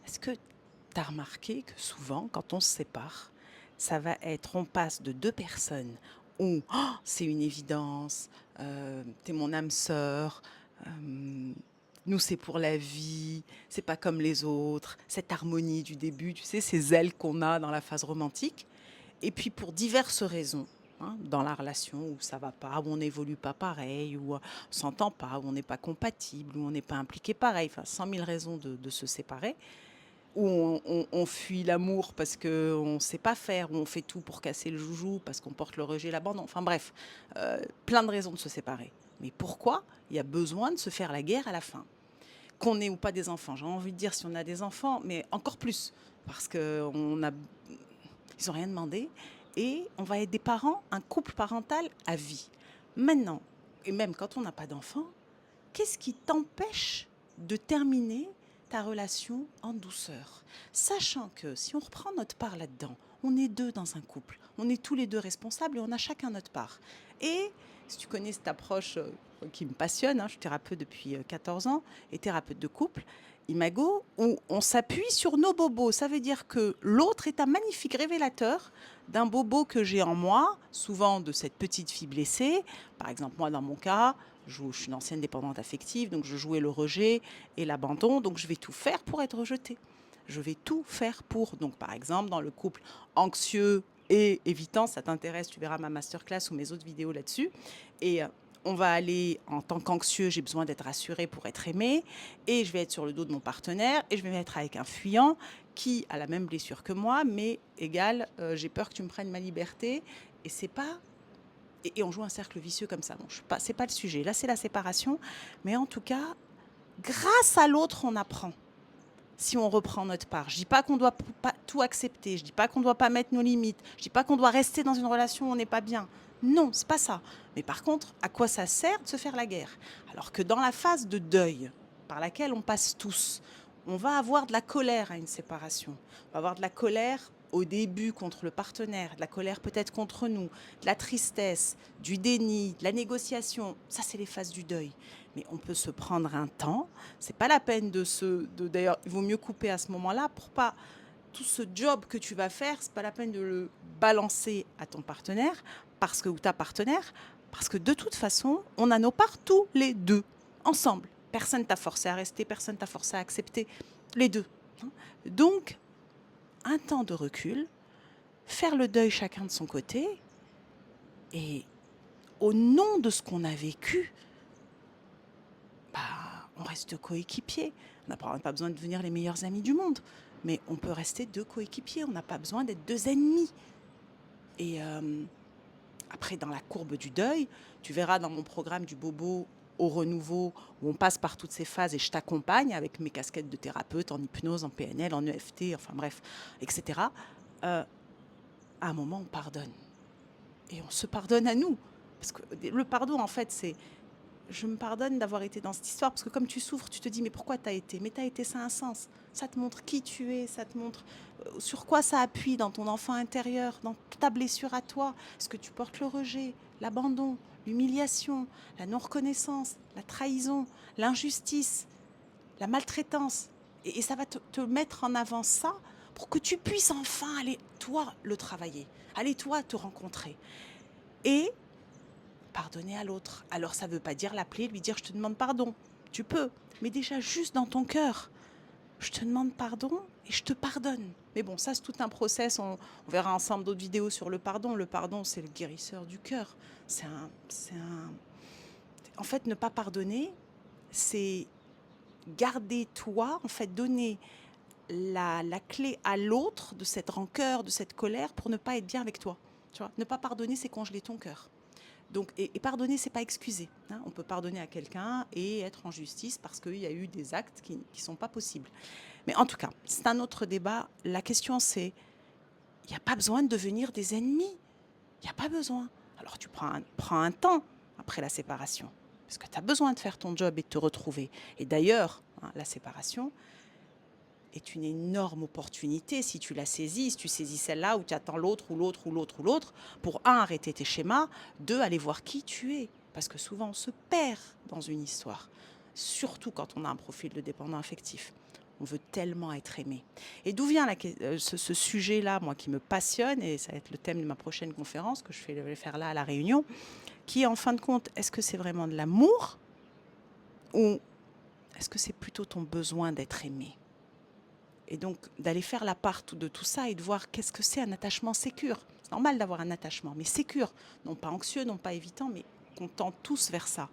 Est-ce que tu as remarqué que souvent, quand on se sépare, ça va être, on passe de deux personnes où oh, c'est une évidence, t'es mon âme sœur, euh, nous c'est pour la vie, c'est pas comme les autres, cette harmonie du début, tu sais, ces ailes qu'on a dans la phase romantique. Et puis pour diverses raisons, hein, dans la relation où ça va pas, où on n'évolue pas pareil, où on s'entend pas, où on n'est pas compatible, où on n'est pas impliqué pareil, enfin 100 000 raisons de se séparer où on fuit l'amour parce qu'on ne sait pas faire, où on fait tout pour casser le joujou, parce qu'on porte le rejet, l'abandon. Enfin bref, plein de raisons de se séparer. Mais pourquoi il y a besoin de se faire la guerre à la fin? Qu'on ait ou pas des enfants, j'ai envie de dire si on a des enfants, mais encore plus, parce qu'ils n'ont rien demandé, et on va être des parents, un couple parental à vie. Maintenant, et même quand on n'a pas d'enfants, qu'est-ce qui t'empêche de terminer ta relation en douceur? Sachant que si on reprend notre part là-dedans, on est deux dans un couple, on est tous les deux responsables et on a chacun notre part. Et si tu connais cette approche qui me passionne, hein, je suis thérapeute depuis 14 ans et thérapeute de couple, Imago, où on s'appuie sur nos bobos. Ça veut dire que l'autre est un magnifique révélateur d'un bobo que j'ai en moi, souvent de cette petite fille blessée. Par exemple, moi, dans mon cas, je suis une ancienne dépendante affective, donc je jouais le rejet et l'abandon, donc je vais tout faire pour être rejetée. Je vais tout faire pour. Donc, par exemple, dans le couple anxieux et évitant, ça t'intéresse, tu verras ma masterclass ou mes autres vidéos là-dessus. Et on va aller en tant qu'anxieux, j'ai besoin d'être rassurée pour être aimée, et je vais être sur le dos de mon partenaire, et je vais être avec un fuyant qui a la même blessure que moi, mais égal, j'ai peur que tu me prennes ma liberté, et c'est pas et on joue un cercle vicieux comme ça. Bon, c'est pas le sujet. Là, c'est la séparation. Mais en tout cas, grâce à l'autre, on apprend. Si on reprend notre part. Je dis pas qu'on doit pas tout accepter. Je dis pas qu'on doit pas mettre nos limites. Je dis pas qu'on doit rester dans une relation où on n'est pas bien. Non, c'est pas ça. Mais par contre, à quoi ça sert de se faire la guerre? Alors que dans la phase de deuil, par laquelle on passe tous, on va avoir de la colère à une séparation. On va avoir de la colère au début contre le partenaire, de la colère peut-être contre nous, de la tristesse, du déni, de la négociation. Ça, c'est les phases du deuil. Mais on peut se prendre un temps. C'est pas la peine d'ailleurs, il vaut mieux couper à ce moment-là pour pas tout ce job que tu vas faire, c'est pas la peine de le balancer à ton partenaire parce que ou ta partenaire parce que de toute façon, on a nos parts tous les deux ensemble. Personne t'a forcé à rester, personne t'a forcé à accepter les deux. Donc, un temps de recul, faire le deuil chacun de son côté et au nom de ce qu'on a vécu, on reste deux coéquipiers. On n'a pas besoin de devenir les meilleurs amis du monde, mais on peut rester deux coéquipiers. On n'a pas besoin d'être deux ennemis. Et après, dans la courbe du deuil, tu verras dans mon programme du bobo au renouveau, où on passe par toutes ces phases et je t'accompagne avec mes casquettes de thérapeute en hypnose, en PNL, en EFT, enfin bref, etc. À un moment, on pardonne. Et on se pardonne à nous. Parce que le pardon, en fait, c'est je me pardonne d'avoir été dans cette histoire parce que comme tu souffres, tu te dis mais pourquoi tu as été? Mais tu as été, ça a un sens. Ça te montre qui tu es, ça te montre sur quoi ça appuie dans ton enfant intérieur, dans ta blessure à toi. Est-ce que tu portes le rejet, l'abandon, l'humiliation, la non-reconnaissance, la trahison, l'injustice, la maltraitance? Et ça va te mettre en avant ça pour que tu puisses enfin aller, toi, le travailler, aller, toi, te rencontrer. Et pardonner à l'autre. Alors ça ne veut pas dire l'appeler, lui dire je te demande pardon. Tu peux, mais déjà juste dans ton cœur, je te demande pardon et je te pardonne. Mais bon, ça c'est tout un process. On verra ensemble d'autres vidéos sur le pardon. Le pardon, c'est le guérisseur du cœur. En fait, ne pas pardonner, c'est garder toi, en fait, donner la clé à l'autre de cette rancœur, de cette colère pour ne pas être bien avec toi. Tu vois, ne pas pardonner, c'est congeler ton cœur. Donc, et pardonner, c'est pas excuser. Hein. On peut pardonner à quelqu'un et être en justice parce qu'il y a eu des actes qui ne sont pas possibles. Mais en tout cas, c'est un autre débat. La question, c'est, il n'y a pas besoin de devenir des ennemis. Il n'y a pas besoin. Alors, tu prends un temps après la séparation. Parce que tu as besoin de faire ton job et de te retrouver. Et d'ailleurs, hein, la séparation est une énorme opportunité si tu la saisis, si tu saisis celle-là où tu attends l'autre ou l'autre ou l'autre ou l'autre, pour un, arrêter tes schémas, deux, aller voir qui tu es. Parce que souvent, on se perd dans une histoire, surtout quand on a un profil de dépendant affectif. On veut tellement être aimé. Et d'où vient ce sujet-là, moi, qui me passionne, et ça va être le thème de ma prochaine conférence que vais faire là à La Réunion, qui est en fin de compte, est-ce que c'est vraiment de l'amour ou est-ce que c'est plutôt ton besoin d'être aimé? Et donc d'aller faire la part de tout ça et de voir qu'est-ce que c'est un attachement sécure. C'est normal d'avoir un attachement, mais sécure. Non pas anxieux, non pas évitant, mais qu'on tend tous vers ça.